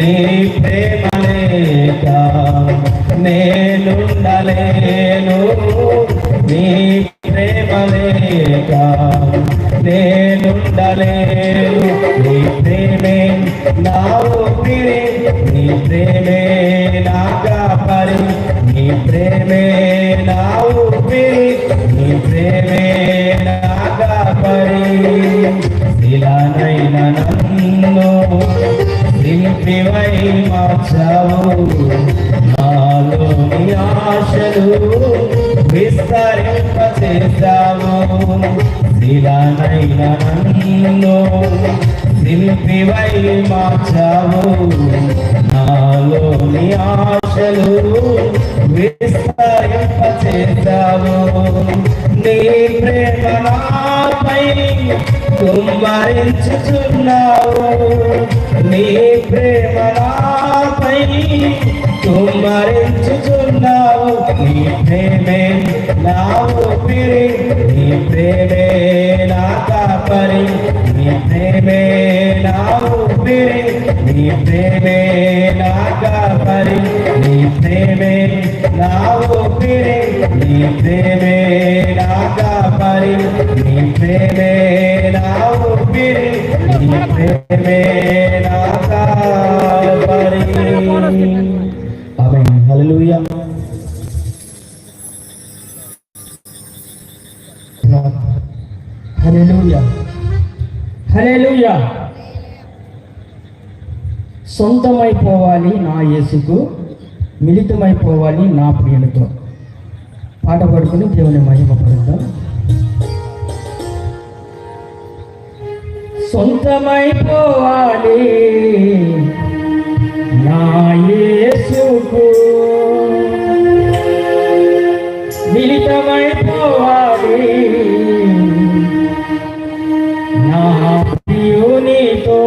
నీ ప్రేమ లేక నేనుండలేను, నీ ప్రేమ లేక నేనుండలేను. నీ ప్రేమే నా ఊపిరి, నీ ప్రేమే నా కాపరి, నీ ప్రేమే నా ఊపిరి, నీ ప్రేమే నా కాపరి. శిలనైన నన్ను శిల్పివై మార్చావు, నాలోని ఆశలు విస్తరింపచేశావు. శిలనైన నన్ను శిల్పివై మార్చావు, నాలోని ఆశలు విస్తరింపచేశావు. నీ ప్రేమ నాపై కుమ్మరించుచున్నావు, నీ ప్రేమ నాపై కుమ్మరించుచున్నావు. నీ ప్రేమే నా ఊపిరి, నీ ప్రేమే నా కాపరి, నీ ప్రేమే నా ఊపిరి, నీ ప్రేమే నా కాపరి, నీ ప్రేమే నా ఊపిరి, నీ ప్రేమే నా కాపరి, నీ ప్రేమే నా ఊపిరి, నీ ప్రేమే నా కాపరి. ఆమేన్. హల్లెలూయా. హల్లెలూయా, హల్లెలూయా. సొంతమైపోవాలి నా యేసుకు, మిళితమైపోవాలి నా ప్రియులతో. పాట పాడుకుని దేవుని మహిమపడతాం. సొంతమైపోవాలి నా యేసుకు, మిళితమైపోవాలి నా ప్రియునితో.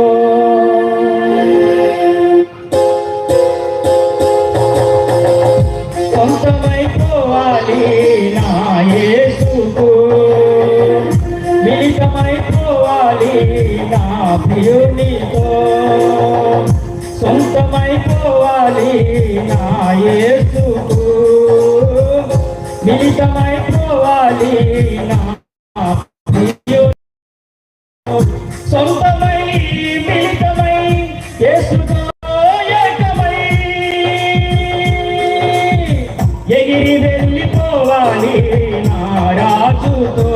సొంతమైపోవాలి నా యేసుకు, మిళితమైపోవాలి నా ప్రియునితో. సొంతమైపోవాలి నా యేసుకు, మిళితమైపోవాలి నా ప్రియునితో. సొంతమై మిళితమై యేసుతో ఏకమై ఎగిరి వెళ్ళిపోవాలి నా రాజుతో.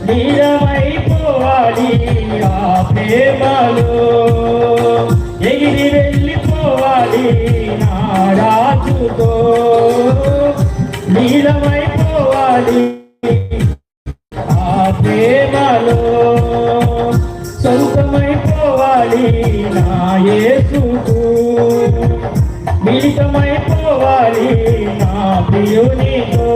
లీనమైపోవాలి ఆ ప్రేమలో, ఎగిరి వెళ్ళిపోవాలి నా రాజుతో. లీనమైపోవాలి ఆ ప్రేమలో, సొంతమైపోవాలి నా యేసుకు, మిళితమైపోవాలి నా ప్రియునితో.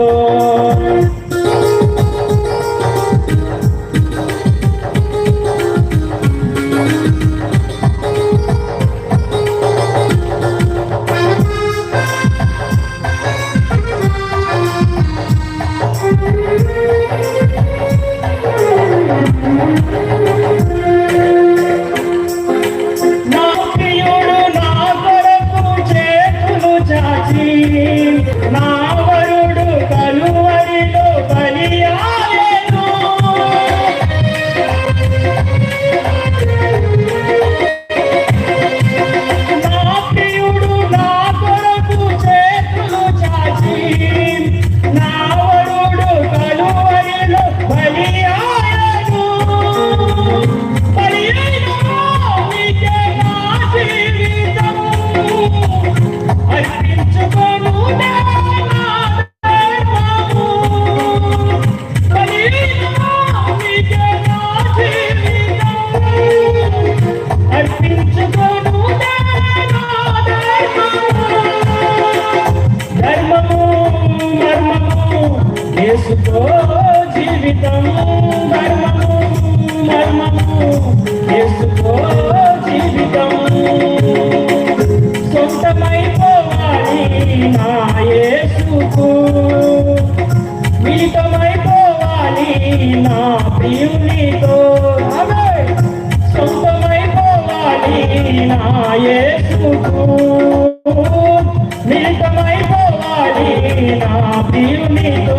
నా ప్రియుడు నా కొరకు చేతులు చాచి, నా వరుడు కలువరిలో యేసుకు మిళితమైపోవాలి నా ప్రియునితో.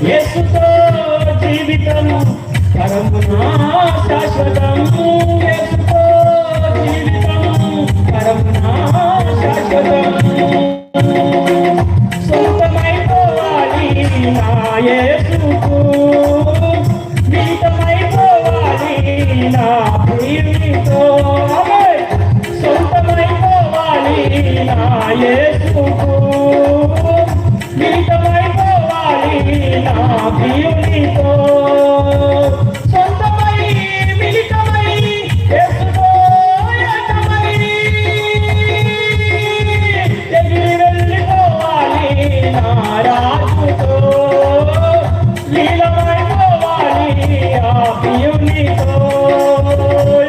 యేసుతో జీవితం పరమునా శాశ్వతం. యేసుతో జీవితం పరమునా శాశ్వతం. సొంతమైపోవాలి నా యేసుకు మిళితమైపోవాలి నా ప్రియునితో. సొంతమైపోవాలి నా యేసుకు మిళితమైపోవాలి నా ప్రియునితో. సొంతమై మిళితమై యేసుతో ఏకమై ఎగిరి వెళ్ళిపోవాలి నా రాజుతో. లీలమైపోవాలి ఆ ప్రియునితో.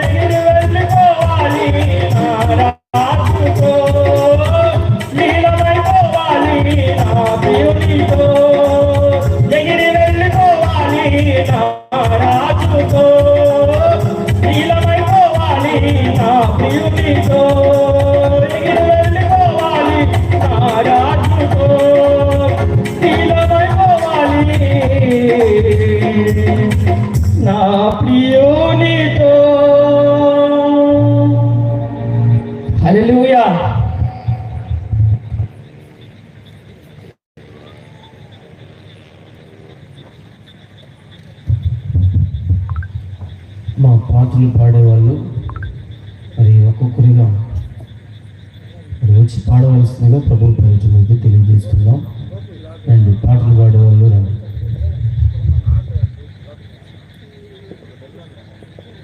ఎగిరి వెళ్ళిపోవాలి నా రాజుతో. లీలమైపోవాలి నా ప్రియునితో. ఎగిరి వెళ్ళిపోవాలి నా రాజుతో. లీలమైపోవాలి నా ప్రియునితో. ఎగిరి వెళ్ళిపోవాలి నా రాజుతో. లీలమైపోవాలి నా ప్రియునితో. హల్లెలూయా. మా పాటలు పాడేవాళ్ళు మరి ఒక్కొక్కరిగా మరి వచ్చి పాడవలసిందిగా ప్రభు పేరిట మీకు తెలియజేస్తున్నాం. అండ్ పాటలు పాడేవాళ్ళు